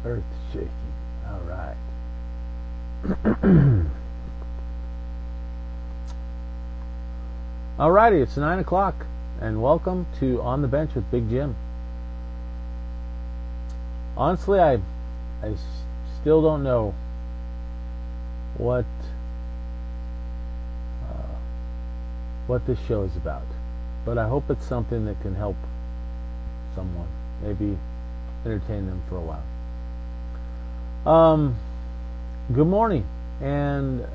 Earth shaking. All right. Alrighty, it's 9 o'clock, and welcome to On the Bench with Big Jim. Honestly, I still don't know what this show is about, but I hope it's something that can help someone, maybe entertain them for a while. Good morning, and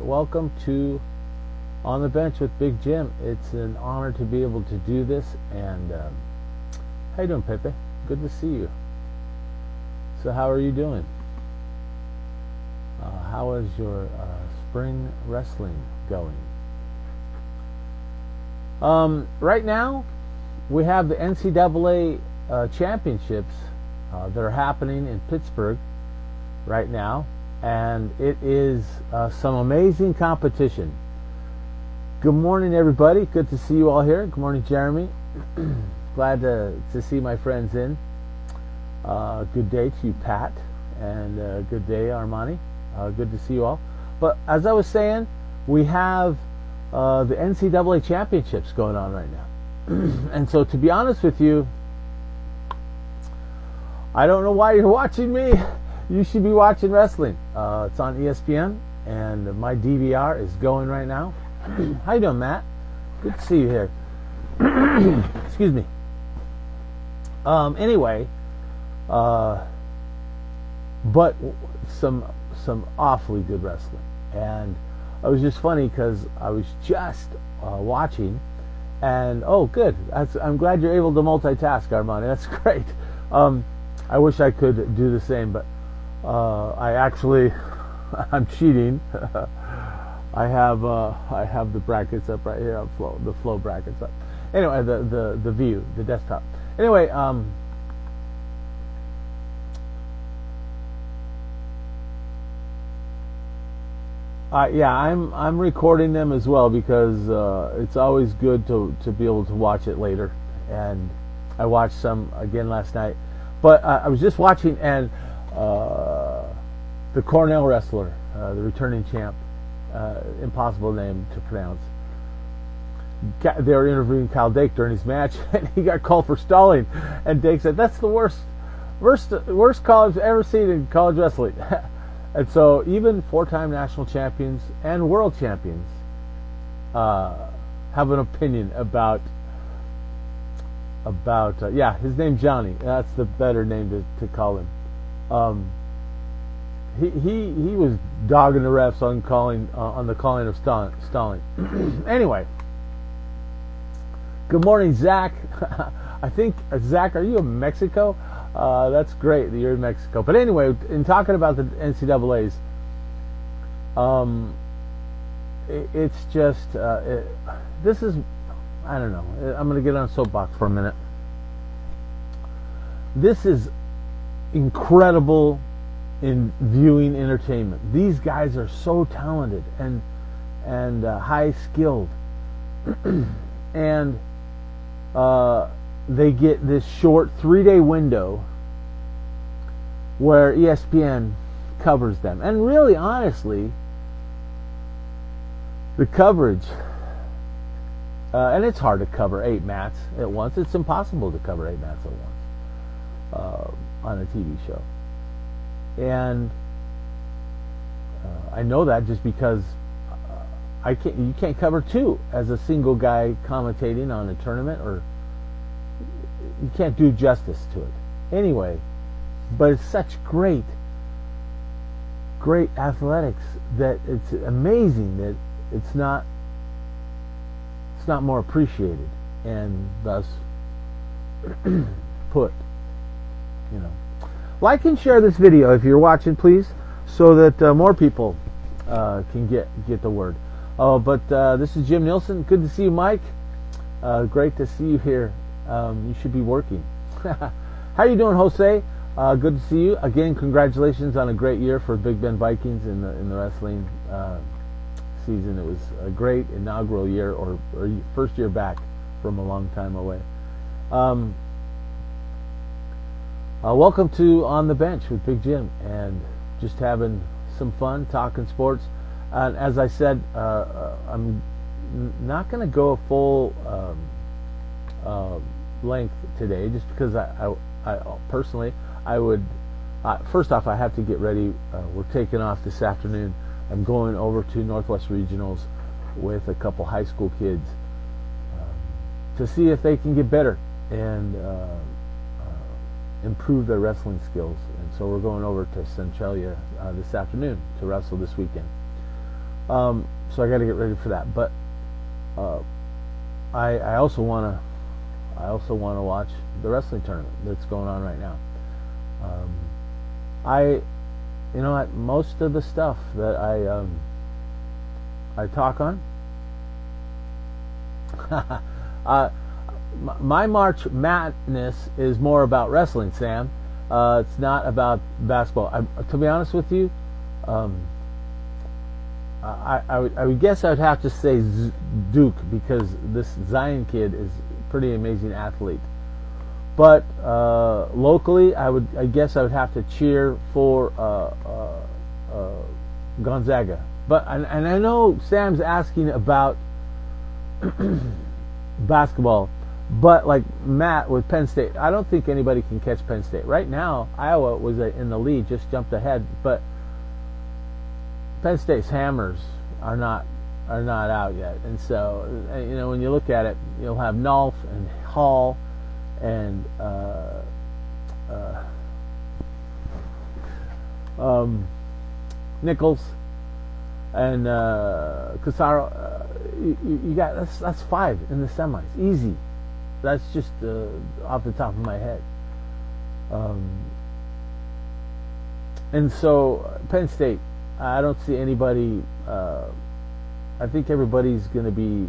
welcome to On the Bench with Big Jim. It's an honor to be able to do this, and how you doing, Pepe? Good to see you. So how are you doing? How is your spring wrestling going? Right now, we have the NCAA championships that are happening in Pittsburgh right now, and it is some amazing competition. Good morning, everybody. Good to see you all here. Good morning, Jeremy. Glad to see my friends in. Good day to you, Pat, and good day, Armani. Good to see you all. But as I was saying, we have the NCAA championships going on right now. And so, to be honest with you, I don't know why you're watching me. You should be watching wrestling. It's on ESPN, and my DVR is going right now. How you doing, Matt? Good to see you here. Excuse me. Anyway, but some awfully good wrestling, and it was just funny because I was just watching, and oh, good. I'm glad you're able to multitask, Armani. That's great. I wish I could do the same, but I'm cheating. I have the brackets up right here, the flow brackets up. Anyway, the view, the desktop. Anyway, yeah, I'm recording them as well because it's always good to be able to watch it later. And I watched some again last night, but I was just watching, and the Cornell wrestler, the returning champ, impossible name to pronounce. They were interviewing Kyle Dake during his match, and he got called for stalling, and Dake said, "That's the worst call I've ever seen in college wrestling." And so even four-time national champions and world champions have an opinion about yeah, his name's Johnny. That's the better name to call him. He was dogging the refs on the calling of stalling. Anyway, good morning, Zach. I think, Zach, are you in Mexico? That's great that you're in Mexico. But anyway, in talking about the NCAAs, it's just this is, I don't know. I'm going to get on a soapbox for a minute. This is incredible in viewing entertainment. These guys are so talented and high skilled, and they get this short 3-day window where ESPN covers them. And really, honestly, the coverage, and it's hard to cover 8 mats at once. It's impossible to cover 8 mats at once on a TV show. And I know that just because you can't cover 2 as a single guy commentating on a tournament, or you can't do justice to it. Anyway, but it's such great athletics that it's amazing that it's not more appreciated and thus put. Like and share this video if you're watching, please, so that more people can get the word. But this is Jim Nielsen. Good to see you, Mike. Great to see you here. You should be working. How you doing, Jose? Good to see you again. Congratulations on a great year for Big Bend Vikings in the wrestling season. It was a great inaugural year, or first year back from a long time away. Welcome to On the Bench with Big Jim, and just having some fun talking sports. And as I said, I'm not going to go a full length today, just because I personally I would. First off, I have to get ready. We're taking off this afternoon. I'm going over to Northwest Regionals with a couple high school kids to see if they can get better and improve their wrestling skills. And so we're going over to Centralia this afternoon to wrestle this weekend. So I got to get ready for that. But I also want to watch the wrestling tournament that's going on right now. Most of the stuff that I talk on, my March Madness is more about wrestling, Sam. It's not about basketball. To be honest with you, I would guess I would have to say Duke, because this Zion kid is a pretty amazing athlete. But locally, I guess I would have to cheer for Gonzaga. But and I know Sam's asking about basketball, but like Matt with Penn State, I don't think anybody can catch Penn State right now. Iowa was in the lead, just jumped ahead, but Penn State's hammers are not out yet. And so when you look at it, you'll have Nolf and Hall and Nichols and Casaro. You got that's 5 in the semis, easy. That's just off the top of my head. And so Penn State, I don't see anybody. I think everybody's going to be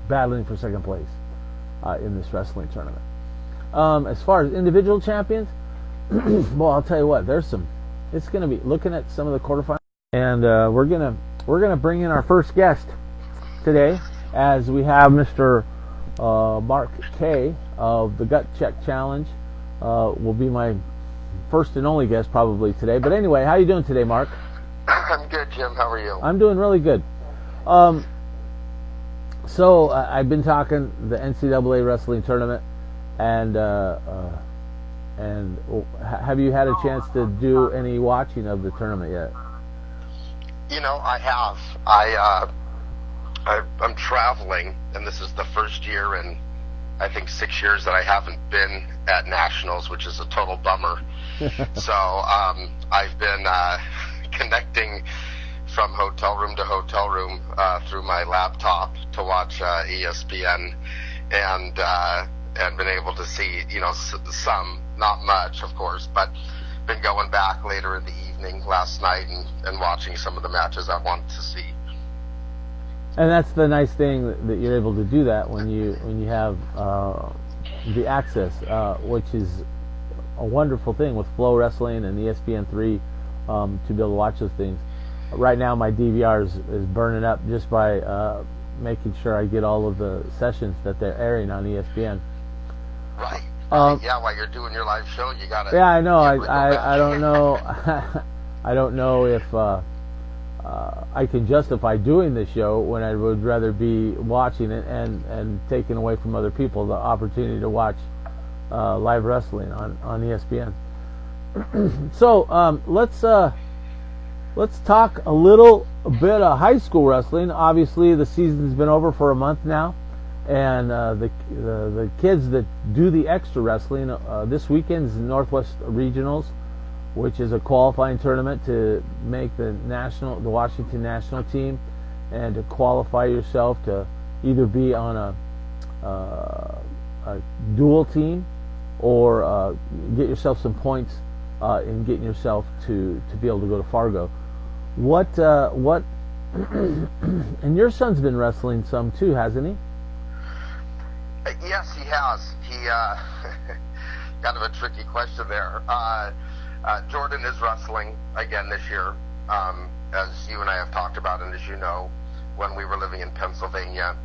battling for second place in this wrestling tournament. As far as individual champions, well, I'll tell you what. It's going to be looking at some of the quarterfinals, and we're gonna bring in our first guest today, as we have Mr. Marc Kaye of the Gut Check Challenge. Will be my first and only guest probably today. But anyway, how you doing today, Marc? I'm good, Jim. How are you? I'm doing really good. So I've been talking the NCAA Wrestling Tournament, and have you had a chance to do any watching of the tournament yet? I have. I'm traveling, and this is the first year in, I think, 6 years that I haven't been at Nationals, which is a total bummer. So I've been connecting from hotel room to hotel room through my laptop to watch ESPN, and been able to see, some, not much, of course, but been going back later in the evening last night and watching some of the matches I wanted to see. And that's the nice thing, that you're able to do that when you have the access, which is a wonderful thing with Flow Wrestling and ESPN3, to be able to watch those things. Right now, my DVR is burning up just by making sure I get all of the sessions that they're airing on ESPN. Right. Yeah, while you're doing your live show, you gotta. Yeah, I know. I don't know. I don't know if I can justify doing this show when I would rather be watching it and taking away from other people the opportunity to watch live wrestling on ESPN. So let's talk a little bit of high school wrestling. Obviously, the season's been over for a month now, and the kids that do the extra wrestling, this weekend's Northwest Regionals, which is a qualifying tournament to make the Washington national team, and to qualify yourself to either be on a dual team or get yourself some points in getting yourself to be able to go to Fargo. What and your son's been wrestling some too, hasn't he? Yes, he has. He kind of a tricky question there. Jordan is wrestling again this year, as you and I have talked about, and as you know, when we were living in Pennsylvania,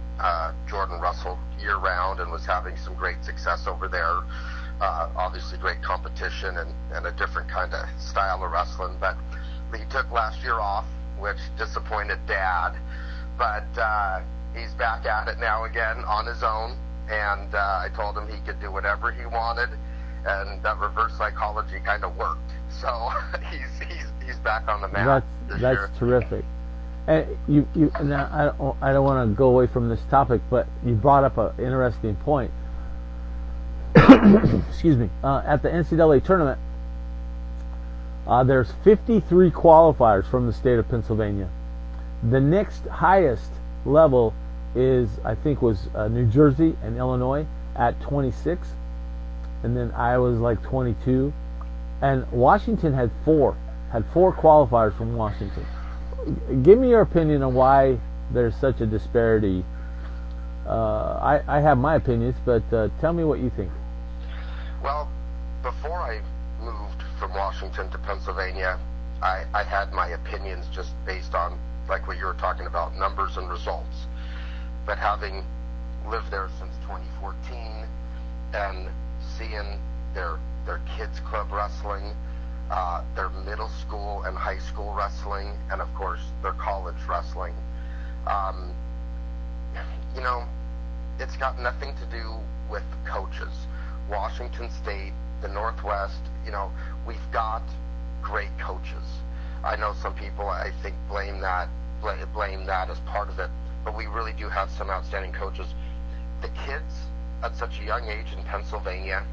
Jordan wrestled year-round and was having some great success over there. obviously great competition and a different kind of style of wrestling. But he took last year off, which disappointed Dad. But he's back at it now again on his own. And I told him he could do whatever he wanted, and that reverse psychology kind of worked. So he's back on the mat this year. That's terrific. And now I don't want to go away from this topic, but you brought up an interesting point. Excuse me. At the NCAA tournament, there's 53 qualifiers from the state of Pennsylvania. The next highest level was New Jersey and Illinois at 26, and then Iowa's like 22, and Washington had four qualifiers from Washington. Give me your opinion on why there's such a disparity. I have my opinions, but tell me what you think. Well, before I moved from Washington to Pennsylvania, I had my opinions just based on, like what you were talking about, numbers and results. But having lived there since 2014 and seeing their kids club wrestling, their middle school and high school wrestling, and of course their college wrestling, it's got nothing to do with coaches. Washington State, the Northwest, we've got great coaches. I know some people, I think, blame that as part of it, but we really do have some outstanding coaches. The kids at such a young age in Pennsylvania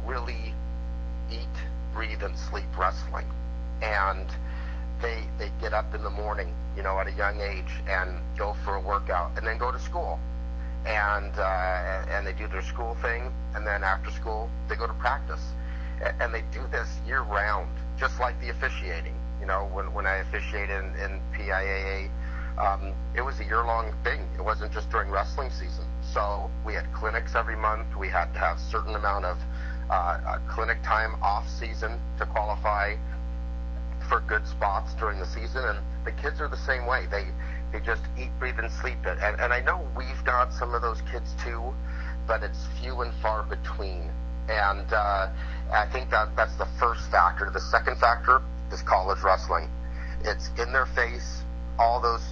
really eat, breathe, and sleep wrestling, and they get up in the morning, at a young age, and go for a workout, and then go to school, and they do their school thing, and then after school they go to practice, and they do this year round, just like the officiating. When I officiated in PIAA, it was a year-long thing. It wasn't just during wrestling season. So we had clinics every month. We had to have a certain amount of clinic time off season to qualify for good spots during the season. And the kids are the same way. They just eat, breathe, and sleep it. And I know we've got some of those kids too, but it's few and far between. And I think that's the first factor. The second factor is college wrestling. It's in their face. All those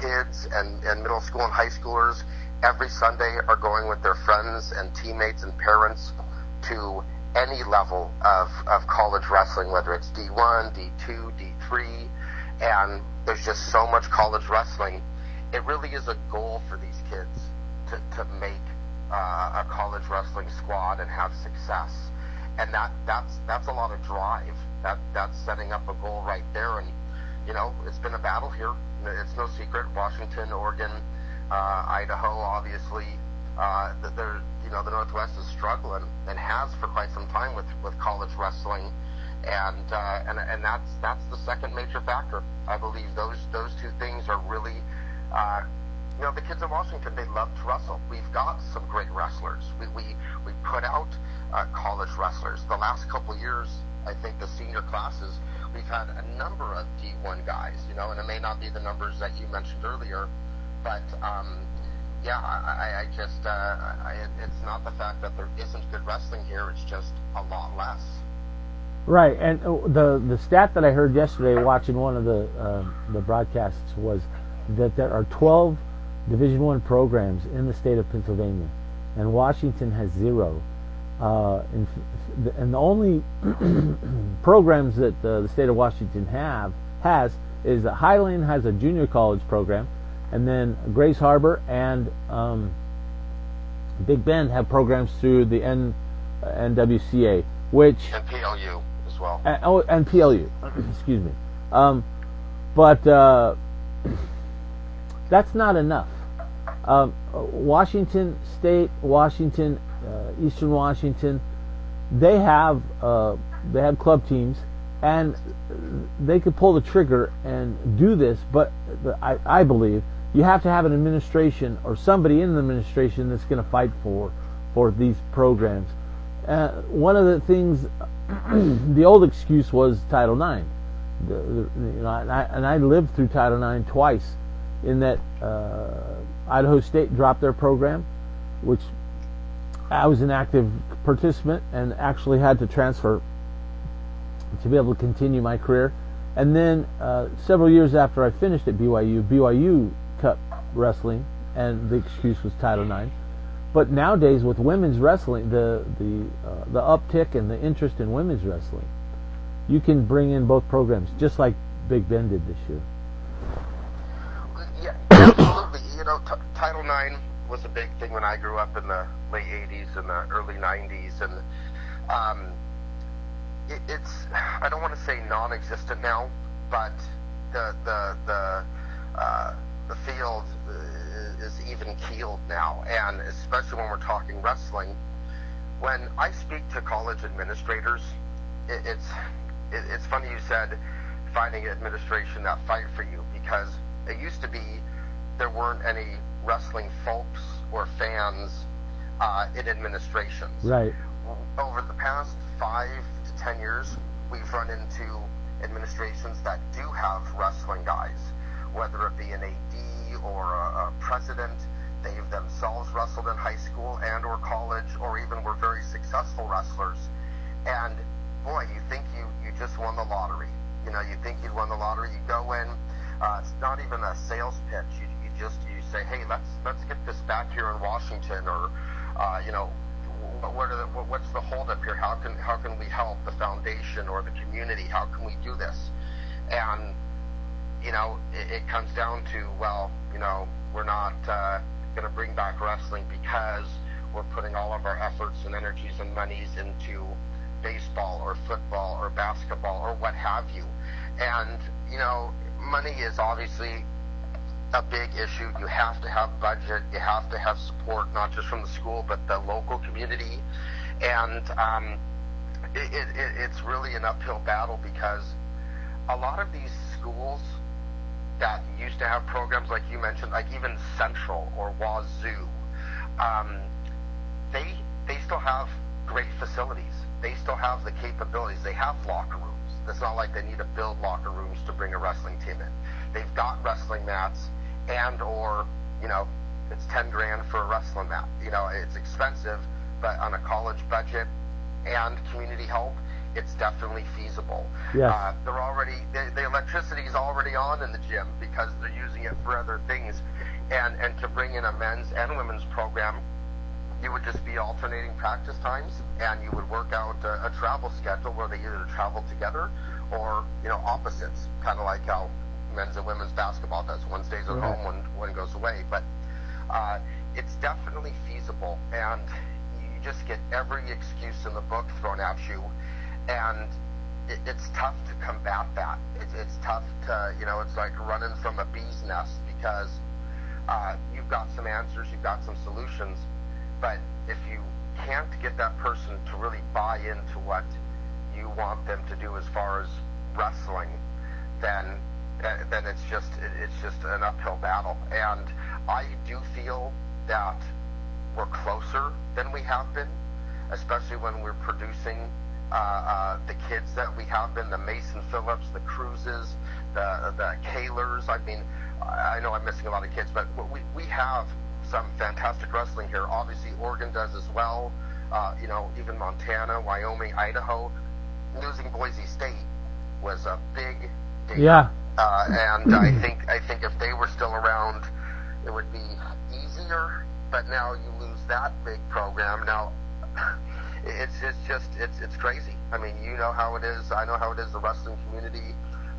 kids and middle school and high schoolers every Sunday are going with their friends and teammates and parents to any level of college wrestling, whether it's D1, D2, D3, and there's just so much college wrestling. It really is a goal for these kids to make a college wrestling squad and have success, and that's a lot of drive. That's setting up a goal right there, and it's been a battle here. It's no secret. Washington, Oregon, Idaho, obviously, the Northwest is struggling and has for quite some time with college wrestling, and that's the second major factor. I believe those two things are really, the kids in Washington, they love to wrestle. We've got some great wrestlers. We put out college wrestlers. The last couple of years, I think the senior classes, we've had a number of D1 guys, and it may not be the numbers that you mentioned earlier, but it's not the fact that there isn't good wrestling here, it's just a lot less. Right, and the stat that I heard yesterday watching one of the broadcasts was that there are 12 Division I programs in the state of Pennsylvania, and Washington has 0. And the only programs that the state of Washington has is that Highland has a junior college program, and then Grace Harbor and Big Bend have programs through the NWCA, which and PLU as well. And PLU, excuse me. But that's not enough. Washington State, Washington, Eastern Washington, they have club teams, and they could pull the trigger and do this, but I believe you have to have an administration or somebody in the administration that's going to fight for these programs. One of the things, the old excuse was Title IX. I lived through Title IX twice, in that Idaho State dropped their program, which I was an active participant and actually had to transfer to be able to continue my career. And then several years after I finished at BYU cut wrestling, and the excuse was Title IX. But nowadays with women's wrestling, the uptick and the interest in women's wrestling, you can bring in both programs, just like Big Ben did this year. Yeah, absolutely. Title IX was a big thing when I grew up in the late 80s and the early 90s, and it's I don't want to say non-existent now, but the field is even keeled now, and especially when we're talking wrestling. When I speak to college administrators, it's funny you said finding administration that fight for you, because it used to be there weren't any wrestling folks or fans in administrations. Right. Over the past 5 to 10 years, we've run into administrations that do have wrestling guys, whether it be an AD or a president. They've themselves wrestled in high school and or college, or even were very successful wrestlers. And boy, you think you just won the lottery. You think you'd won the lottery. You go in. It's not even a sales pitch. You say, hey, let's get this back here in Washington, or what's the holdup here? How can we help the foundation or the community? How can we do this? And it comes down to, well, we're not going to bring back wrestling because we're putting all of our efforts and energies and monies into baseball or football or basketball or what have you. And money is obviously a big issue. You have to have budget. You have to have support, not just from the school, but the local community. And it's really an uphill battle, because a lot of these schools that used to have programs like you mentioned, like even Central or Wazoo, they still have great facilities. They still have the capabilities. They have locker rooms. It's not like they need to build locker rooms to bring a wrestling team in. They've got wrestling mats, and or it's $10,000 for a wrestling mat. It's expensive, but on a college budget and community help, it's definitely feasible. Yes. The electricity is already on in the gym because they're using it for other things, and to bring in a men's and women's program, you would just be alternating practice times, and you would work out a travel schedule where they either travel together or opposites, kind of like how men's and women's basketball does. One stays at home, one goes away. But it's definitely feasible, and you just get every excuse in the book thrown at you, and it's tough to combat that. It's tough to, it's like running from a bee's nest, because you've got some answers, you've got some solutions, but if you can't get that person to really buy into what you want them to do as far as wrestling, then it's just an uphill battle. And I do feel that we're closer than we have been, especially when we're producing the kids that we have been, the Mason Phillips, the Cruzes, the Kaylers. I mean, I know I'm missing a lot of kids, but we have some fantastic wrestling here. Obviously, Oregon does as well. Even Montana, Wyoming, Idaho. Losing Boise State was a big deal. Yeah. And I think if they were still around, it would be easier. But now you lose that big program. Now it's crazy. I mean, you know how it is. I know how it is. The wrestling community.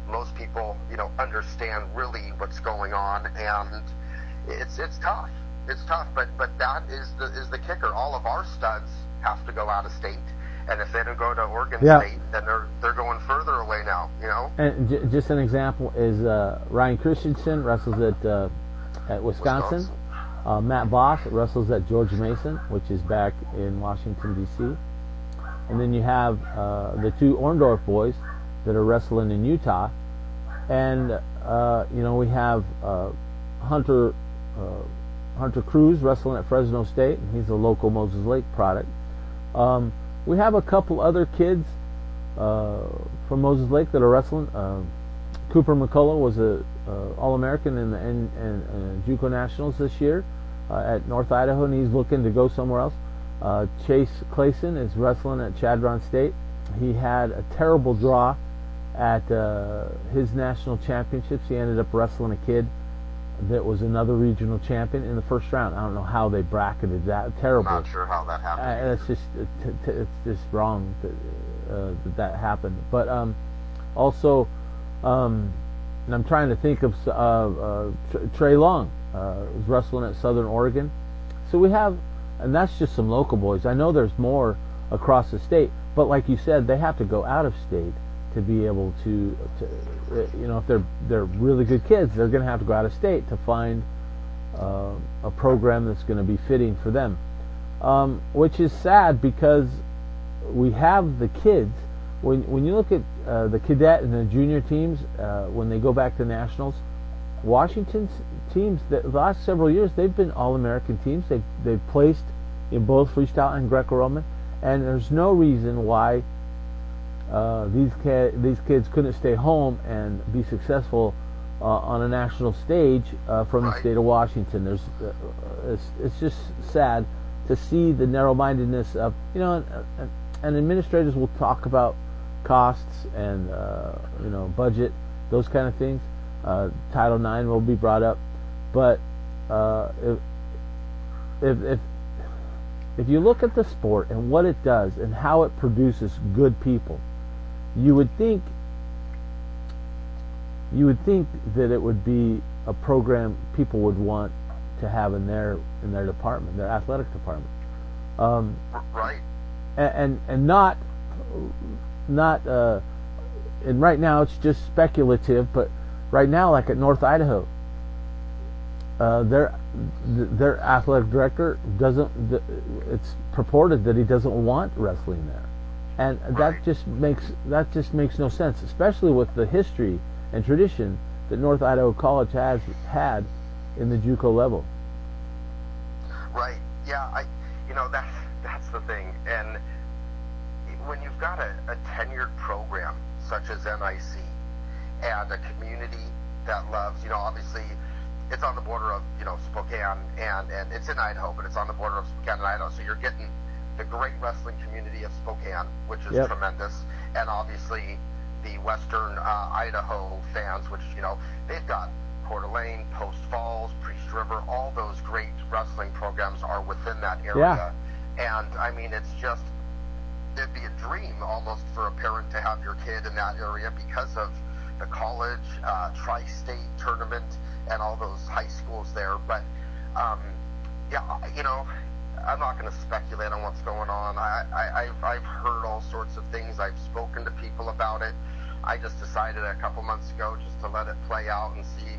Most people, understand really what's going on, and it's tough. It's tough. But that is the kicker. All of our studs have to go out of state. And if they don't go to Oregon State, then they're going further away now, And just an example is Ryan Christensen wrestles at Wisconsin. Matt Voss wrestles at George Mason, which is back in Washington, D.C. And then you have the two Orndorff boys that are wrestling in Utah. And, we have Hunter Cruz wrestling at Fresno State, and he's a local Moses Lake product. We have a couple other kids from Moses Lake that are wrestling. Cooper McCullough was a All-American in the JUCO Nationals this year at North Idaho, and he's looking to go somewhere else. Chase Clayson is wrestling at Chadron State. He had a terrible draw at his national championships. He ended up wrestling a kid that was another regional champion in the first round. I don't know how they bracketed that. Terrible. I'm not sure how that happened. It's just wrong that happened. But also, and I'm trying to think of Trey Long was wrestling at Southern Oregon. So we have, and that's just some local boys. I know there's more across the state, but like you said, they have to go out of state to be able to if they're really good kids, they're going to have to go out of state to find a program that's going to be fitting for them, which is sad because we have the kids. When you look at the cadet and the junior teams, when they go back to nationals, Washington's teams, the last several years, they've been All-American teams. They've placed in both freestyle and Greco-Roman, and there's no reason why these kids couldn't stay home and be successful on a national stage from the state of Washington. It's just sad to see the narrow-mindedness of, and administrators will talk about costs and budget, those kind of things. Title IX will be brought up, but if you look at the sport and what it does and how it produces good people, you would think that it would be a program people would want to have in their department, their athletic department. Right. And not and right now it's just speculative, but right now, like at North Idaho, their athletic director it's purported that he doesn't want wrestling there, and that just makes no sense, especially with the history and tradition that North Idaho College has had in the JUCO level. Right. Yeah. That's the thing. And when you've got a tenured program such as NIC and a community that loves, obviously it's on the border of, Spokane and it's in Idaho, but it's on the border of Spokane and Idaho. So you're getting the great wrestling community of Spokane, which is tremendous, and obviously the Western Idaho fans, which, they've got Coeur d'Alene, Post Falls, Priest River, all those great wrestling programs are within that area. And I mean, it'd be a dream almost for a parent to have your kid in that area because of the college, tri-state tournament, and all those high schools there. But, I'm not going to speculate on what's going on. I've heard all sorts of things. I've spoken to people about it. I just decided a couple months ago just to let it play out and see,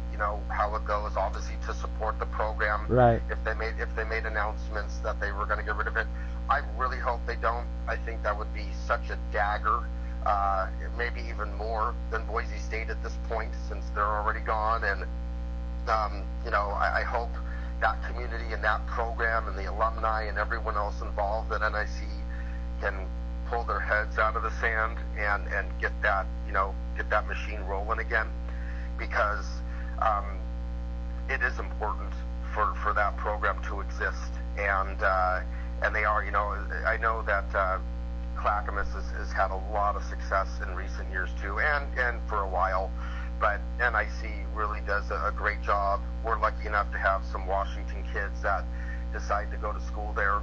how it goes. Obviously, to support the program. Right. If they made announcements that they were going to get rid of it, I really hope they don't. I think that would be such a dagger, maybe even more than Boise State at this point, since they're already gone. And I hope that community and that program and the alumni and everyone else involved at NIC can pull their heads out of the sand and get that machine rolling again, because it is important for that program to exist, and they are. I know that Clackamas has had a lot of success in recent years too, and for a while, but NIC really does a great job. We're lucky enough to have some Washington kids that decide to go to school there.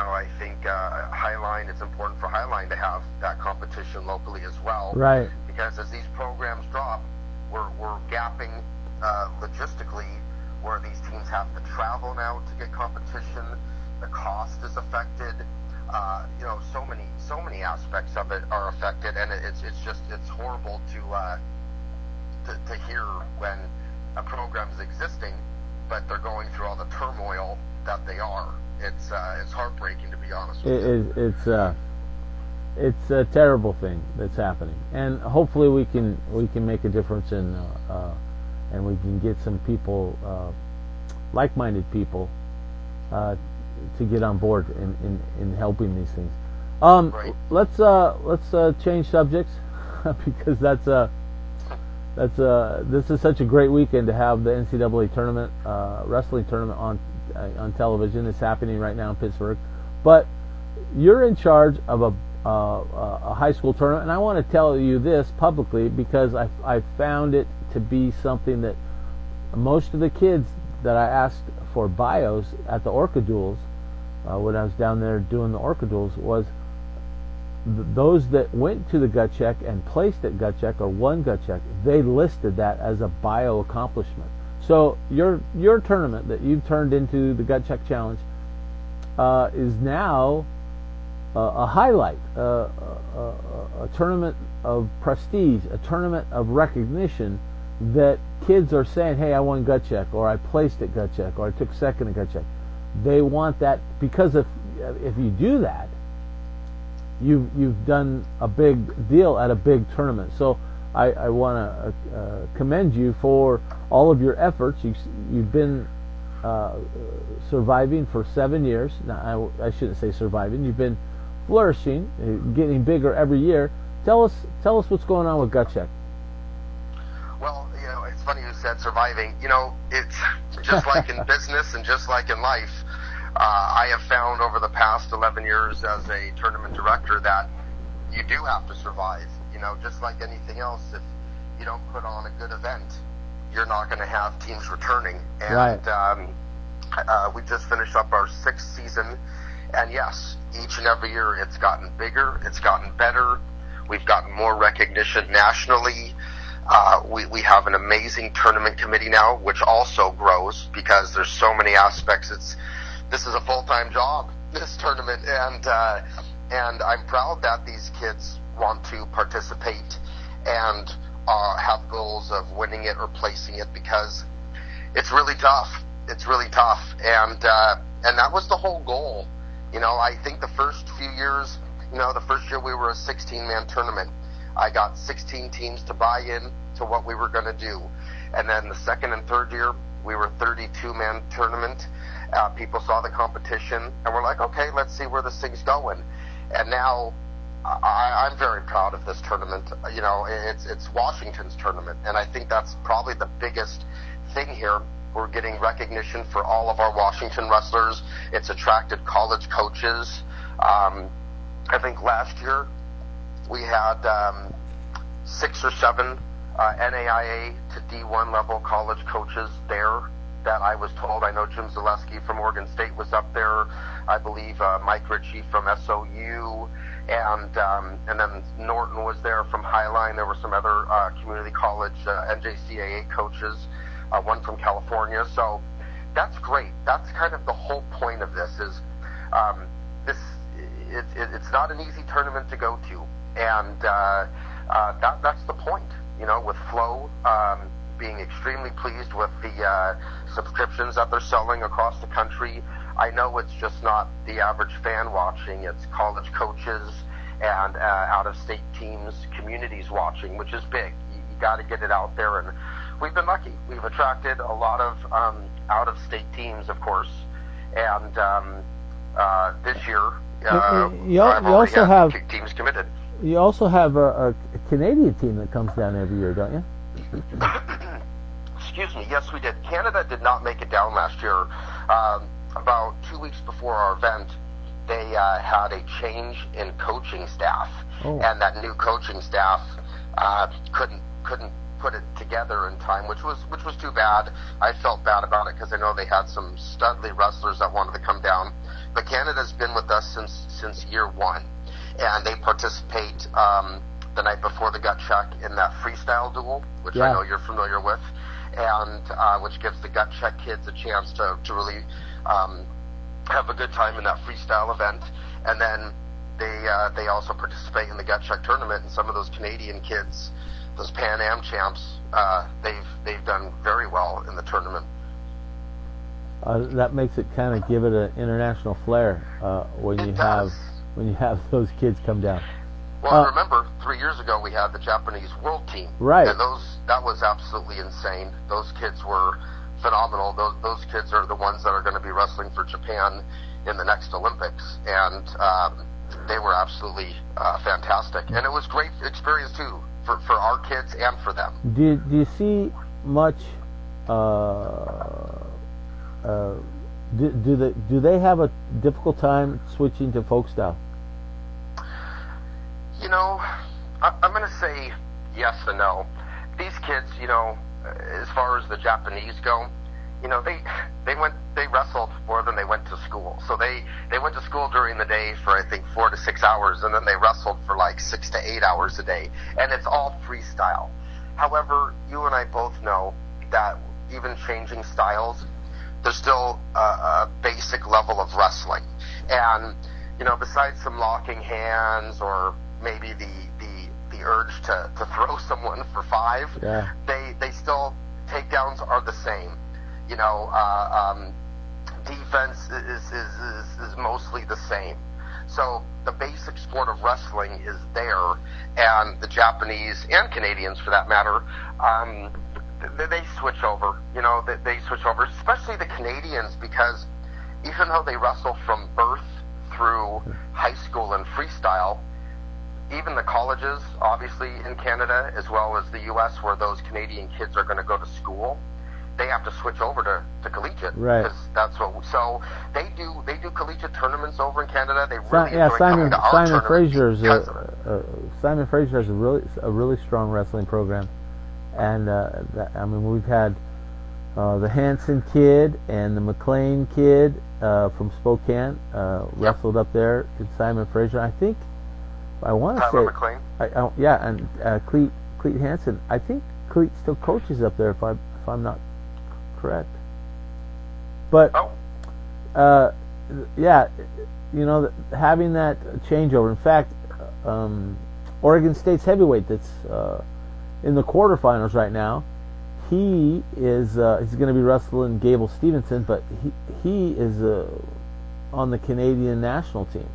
I think Highline, it's important for Highline to have that competition locally as well. Right. Because as these programs drop, we're gapping logistically, where these teams have to travel now to get competition. The cost is affected. So many aspects of it are affected, and it's horrible to hear when a program is existing, but they're going through all the turmoil that they are. It's heartbreaking, to be honest with you. It's a terrible thing that's happening, and hopefully we can make a difference and we can get some people, like-minded people, to get on board in helping these things. Right. Let's change subjects because this is such a great weekend to have the NCAA tournament, wrestling tournament on on television. It's happening right now in Pittsburgh. But you're in charge of a high school tournament, and I want to tell you this publicly because I found it to be something that most of the kids that I asked for bios at the Orca Duels, when I was down there doing the Orca Duels, was those that went to the gut check and placed at gut check or won gut check. They listed that as a bio accomplishment. So your tournament that you've turned into the gut check challenge is now a highlight, a tournament of prestige, a tournament of recognition that kids are saying, hey, I won gut check, or I placed at gut check, or I took second at gut check. They want that because if you do that, you've done a big deal at a big tournament. So I want to commend you for all of your efforts. You've been surviving for 7 years. Now, I shouldn't say surviving. You've been flourishing, getting bigger every year. Tell us what's going on with gut check. Well, it's funny you said surviving. It's just like in business and just like in life. I have found over the past 11 years as a tournament director that you do have to survive. Just like anything else, if you don't put on a good event, you're not going to have teams returning. And right. We just finished up our 6th season, and yes, each and every year it's gotten bigger, it's gotten better. We've gotten more recognition nationally. We have an amazing tournament committee now, which also grows because there's so many aspects. This is a full-time job, this tournament, and I'm proud that these kids want to participate and have goals of winning it or placing it, because it's really tough. It's really tough, and that was the whole goal. I think the first few years, the first year we were a 16-man tournament. I got 16 teams to buy in to what we were going to do. And then the second and third year, we were a 32-man tournament. People saw the competition, and we're like, okay, let's see where this thing's going. And now I'm very proud of this tournament. It's Washington's tournament, and I think that's probably the biggest thing here. We're getting recognition for all of our Washington wrestlers. It's attracted college coaches. I think last year we had 6 or 7 NAIA to D1 level college coaches there that I was told. I know Jim Zaleski from Oregon State was up there. I believe Mike Ritchie from SOU, and then Norton was there from Highline. There were some other community college NJCAA coaches, one from California. So that's great. That's kind of the whole point of this. Is it's not an easy tournament to go to, and that's the point. With Flow being extremely pleased with the subscriptions that they're selling across the country. I know it's just not the average fan watching. It's college coaches and out-of-state teams, communities watching, which is big. You got to get it out there, and we've been lucky. We've attracted a lot of out-of-state teams, of course, and this year you also have teams committed. You also have a Canadian team that comes down every year, don't you? Excuse me. Yes, we did. Canada did not make it down last year. About 2 weeks before our event, they had a change in coaching staff, and that new coaching staff couldn't put it together in time, which was too bad. I felt bad about it because I know they had some studly wrestlers that wanted to come down. But Canada's been with us since year 1. And they participate the night before the gut check in that freestyle duel, which I know you're familiar with, and which gives the gut check kids a chance to really have a good time in that freestyle event. And then they also participate in the gut check tournament, and some of those Canadian kids, those Pan Am champs, they've done very well in the tournament. That makes it kind of give it an international flair when you have those kids come down. Well, remember, 3 years ago we had the Japanese world team. Right. And that was absolutely insane. Those kids were phenomenal. Those kids are the ones that are going to be wrestling for Japan in the next Olympics. And they were absolutely fantastic. And it was great experience, too, for our kids and for them. Do you see much Do they have a difficult time switching to folk style? You know, I'm going to say yes and no. These kids, you know, as far as the Japanese go, you know, they wrestled more than they went to school. So they went to school during the day for, I think, 4 to 6 hours, and then they wrestled for like 6 to 8 hours a day. And it's all freestyle. However, you and I both know that even changing styles, there's still a basic level of wrestling. And, you know, besides some locking hands or maybe the urge to throw someone for 5, yeah, they still, takedowns are the same. You know, defense is mostly the same. So the basic sport of wrestling is there, and the Japanese and Canadians, for that matter, they switch over. You know, they switch over, especially the Canadians, because even though they wrestle from birth through high school and freestyle, even the colleges, obviously in Canada, as well as the U.S., where those Canadian kids are going to go to school, they have to switch over to collegiate, right? Because that's what. So they do collegiate tournaments over in Canada. They really enjoy Simon coming to our tournament Fraser's because of it. Simon Fraser has a really strong wrestling program, and I mean, we've had the Hanson kid and the McLean kid from Spokane wrestled up there. Simon Fraser, I think. I want to say McLean. Yeah, and Cleet Hansen. I think Cleet still coaches up there, if I'm not correct. But yeah, you know, having that changeover. In fact, Oregon State's heavyweight that's in the quarterfinals right now. He is he's going to be wrestling Gable Stevenson, but he is on the Canadian national team,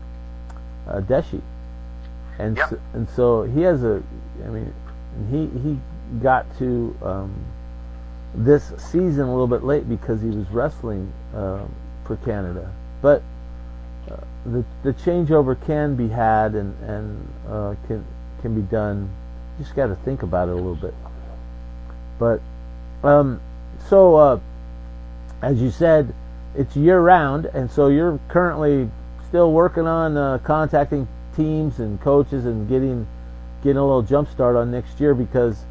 Deshi. And yep. So he has he got to this season a little bit late because he was wrestling for Canada. But the changeover can be had and can be done. You just got to think about it a little bit. But as you said, it's year round, and so you're currently still working on contacting teams and coaches and getting a little jump start on next year, because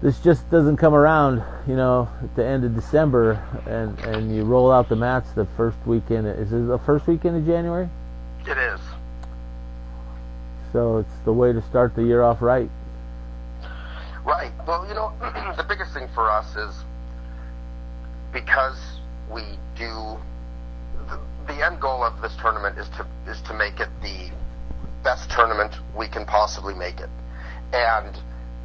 this just doesn't come around, you know, at the end of December and you roll out the mats the first weekend. Is it the first weekend of January? It is. So it's the way to start the year off right. Right. Well, you know, the biggest thing for us is because we do. The end goal of this tournament is to make it the best tournament we can possibly make it, and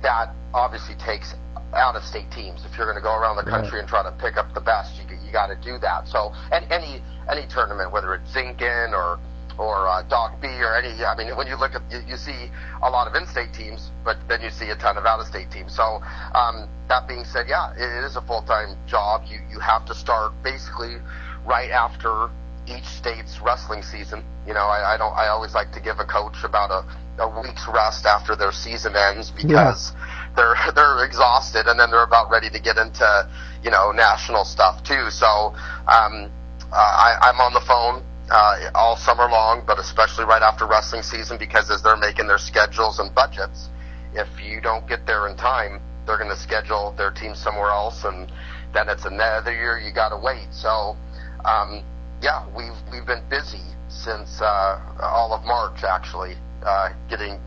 that obviously takes out-of-state teams. If you're going to go around the country and try to pick up the best, you got to do that. So, and any tournament, whether it's Zinkin or Doc B or any, I mean, when you look at, you see a lot of in-state teams, but then you see a ton of out-of-state teams. So, that being said, yeah, it is a full-time job. You have to start basically right after each state's wrestling season. You know, I always like to give a coach about a week's rest after their season ends, because they're exhausted, and then they're about ready to get into, you know, national stuff too. So I'm on the phone all summer long, but especially right after wrestling season, because as they're making their schedules and budgets, if you don't get there in time, they're going to schedule their team somewhere else, and then it's another year you got to wait. So yeah, we've been busy since all of March, actually, getting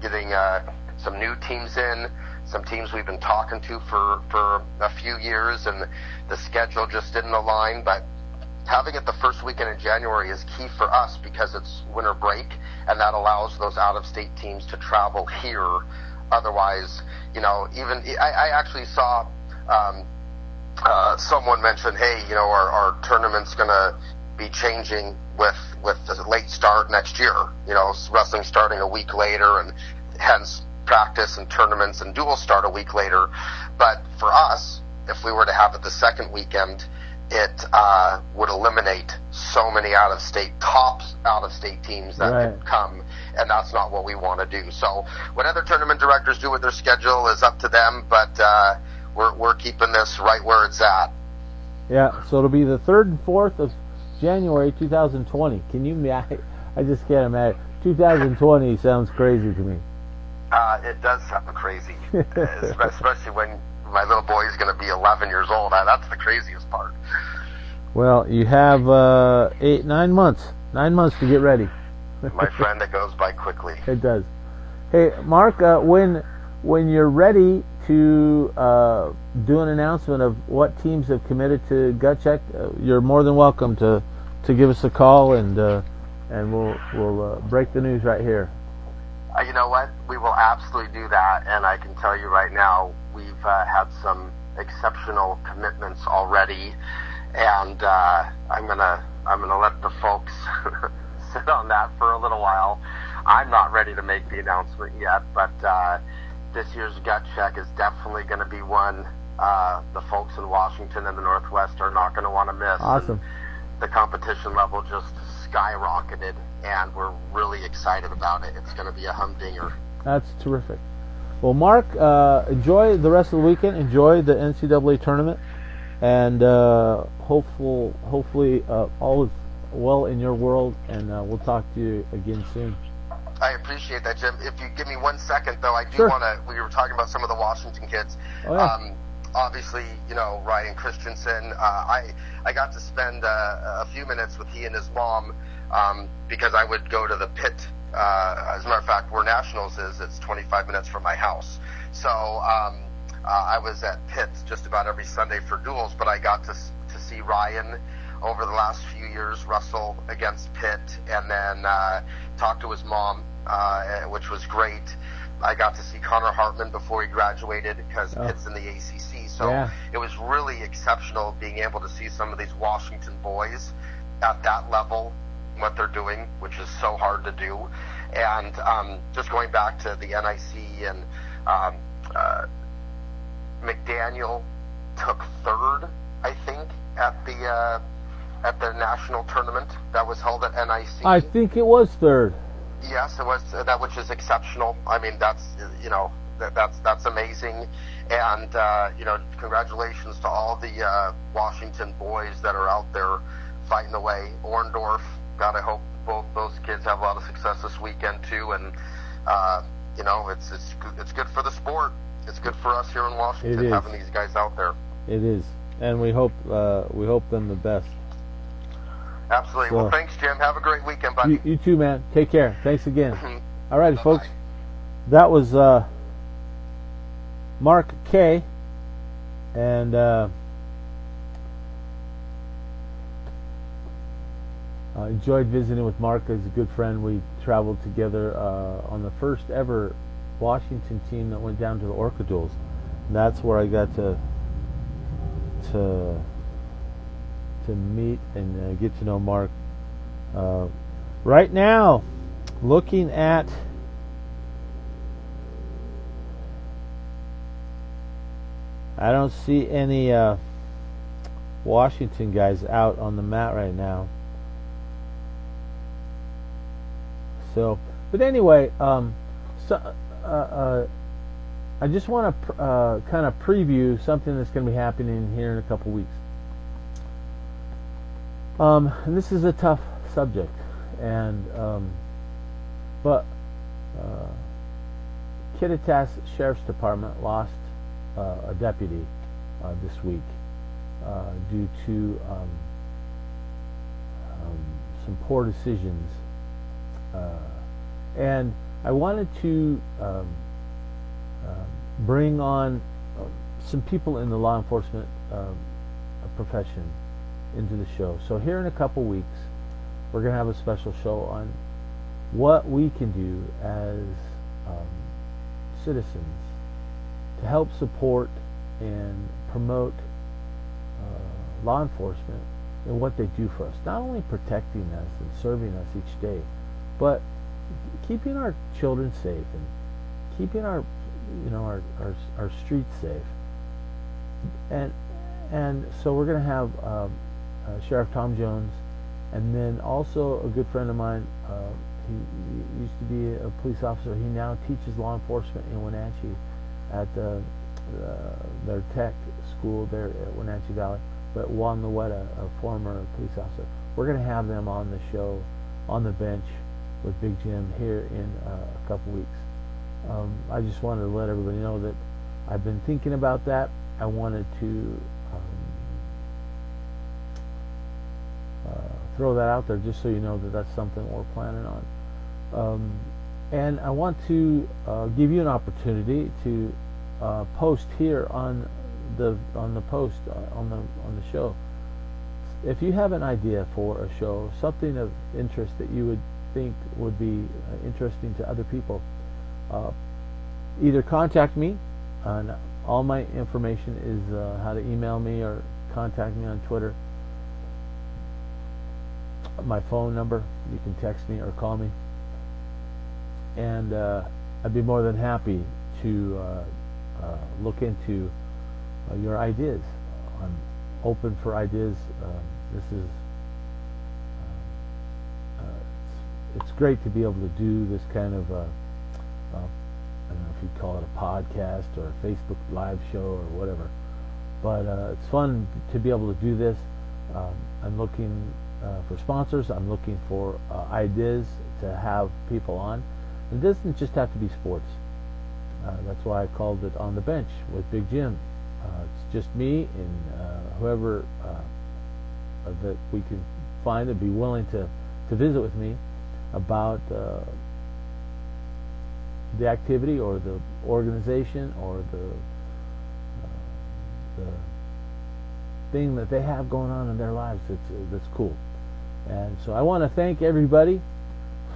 some new teams in, some teams we've been talking to for a few years, and the schedule just didn't align. But having it the first weekend in January is key for us, because it's winter break, and that allows those out-of-state teams to travel here. Otherwise, you know, even I actually saw someone mention, hey, you know, our tournament's going to be changing with the late start next year. You know, wrestling starting a week later, and hence practice and tournaments and dual start a week later. But for us, if we were to have it the second weekend, it would eliminate so many top out-of-state teams that could come, and that's not what we want to do. So what other tournament directors do with their schedule is up to them, but we're keeping this right where it's at. Yeah, so it'll be the 3rd and 4th January 2020. Can you? I just can't imagine. 2020 sounds crazy to me. It does sound crazy, especially when my little boy is going to be 11 years old. That's the craziest part. Well, you have 9 months. 9 months to get ready. My friend, it goes by quickly. It does. Hey, Mark, when you're ready to do an announcement of what teams have committed to Gut Check, you're more than welcome to give us a call, and we'll break the news right here. You know what? We will absolutely do that, and I can tell you right now, we've had some exceptional commitments already, and I'm gonna let the folks sit on that for a little while. I'm not ready to make the announcement yet, but this year's Gut Check is definitely going to be one the folks in Washington and the Northwest are not going to want to miss. Awesome. And the competition level just skyrocketed, and we're really excited about it. It's going to be a humdinger. That's terrific. Well, Mark, enjoy the rest of the weekend. Enjoy the NCAA tournament, and hopefully all is well in your world, and we'll talk to you again soon. I appreciate that, Jim. If you give me 1 second, though, I do Sure. want to. We were talking about some of the Washington kids. Oh, yeah. Obviously, Ryan Christensen. I got to spend a few minutes with he and his mom because I would go to the pit. As a matter of fact, where Nationals is, it's 25 minutes from my house. So I was at Pitt just about every Sunday for duels, but I got to see Ryan over the last few years wrestle against Pitt, and then talk to his mom, which was great. I got to see Connor Hartman before he graduated because Pitt's in the ACC, so Yeah. It was really exceptional being able to see some of these Washington boys at that level, what they're doing, which is so hard to do. And just going back to the NIC, and McDaniel took third, I think, at the national tournament that was held at NIC. I think it was third. Yes, it was that, which is exceptional. I mean, that's that's amazing, and congratulations to all the Washington boys that are out there fighting away. Orndorff, God, I hope both those kids have a lot of success this weekend too, and it's good for the sport. It's good for us here in Washington having these guys out there. It is, and we hope them the best. Absolutely. So, well, thanks, Jim. Have a great weekend, buddy. You too, man. Take care. Thanks again. All right, Bye-bye. folks. That was Marc Kaye, and I enjoyed visiting with Mark. He's a good friend. We traveled together on the first ever Washington team that went down to the Orca Duels. And that's where I got to meet and get to know Mark. Right now, looking at I don't see any Washington guys out on the mat right now. So, but anyway, I just want to kind of preview something that's going to be happening here in a couple weeks. And this is a tough subject, but Kittitas Sheriff's Department lost a deputy this week due to some poor decisions, and I wanted to bring on some people in the law enforcement profession into the show. So here in a couple weeks, we're going to have a special show on what we can do as citizens to help support and promote law enforcement and what they do for us. Not only protecting us and serving us each day, but keeping our children safe and keeping our streets safe. And so we're going to have Sheriff Tom Jones, and then also a good friend of mine. He used to be a police officer. He now teaches law enforcement in Wenatchee at their tech school there at Wenatchee Valley. But Juan Lueta, a former police officer. we're going to have them on the show, on the bench with Big Jim here in a couple weeks. I just wanted to let everybody know that I've been thinking about that. I wanted to throw that out there just so you know that that's something we're planning on. And I want to give you an opportunity to post here on the post on the show. If you have an idea for a show, something of interest that you would think would be interesting to other people, either contact me, and all my information is how to email me or contact me on Twitter. My phone number, you can text me or call me, and I'd be more than happy to look into your ideas. I'm open for ideas. This is it's great to be able to do this kind of I don't know if you'd call it a podcast or a Facebook live show or whatever, but it's fun to be able to do this. I'm looking for sponsors. I'm looking for ideas to have people on. It doesn't just have to be sports. That's why I called it On the Bench with Big Jim. It's just me and whoever that we can find and be willing to visit with me about the activity or the organization or the thing that they have going on in their lives that's cool. And so I want to thank everybody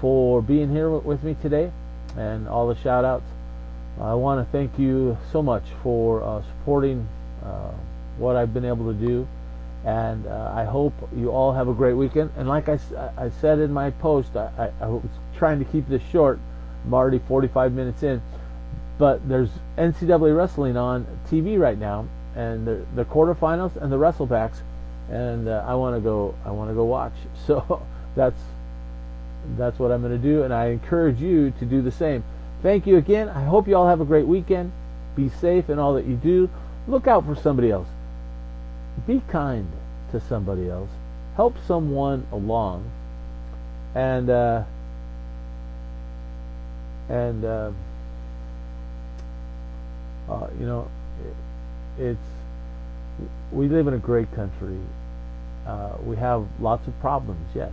for being here with me today and all the shout outs. I want to thank you so much for supporting what I've been able to do, and I hope you all have a great weekend. And like I said in my post, I was trying to keep this short. I'm already 45 minutes in, but there's NCAA wrestling on TV right now, and the quarterfinals and the wrestlebacks, and I want to go watch. So that's what I'm going to do, and I encourage you to do the same. Thank you again. I hope you all have a great weekend. Be safe in all that you do. Look out for somebody else. Be kind to somebody else. Help someone along, and you know, we live in a great country. We have lots of problems, yes,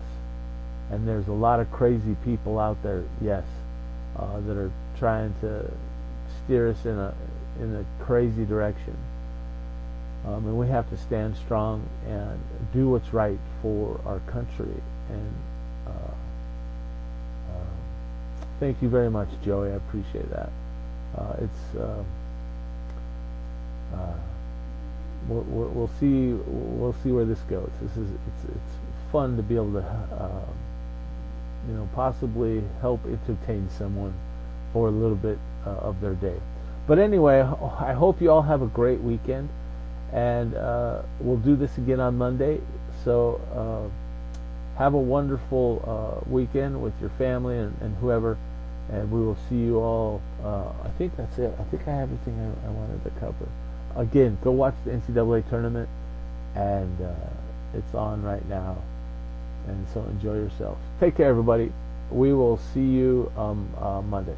and there's a lot of crazy people out there, yes, that are trying to steer us in a crazy direction. And we have to stand strong and do what's right for our country. And thank you very much, Joey. I appreciate that. We'll see where this goes. It's fun to be able to possibly help entertain someone for a little bit of their day. But anyway, I hope you all have a great weekend, and we'll do this again on Monday. So have a wonderful weekend with your family and whoever, and we will see you all. I think that's it. I think I have everything I wanted to cover. Again, go watch the NCAA tournament, and it's on right now, and so enjoy yourself. Take care, everybody. We will see you Monday.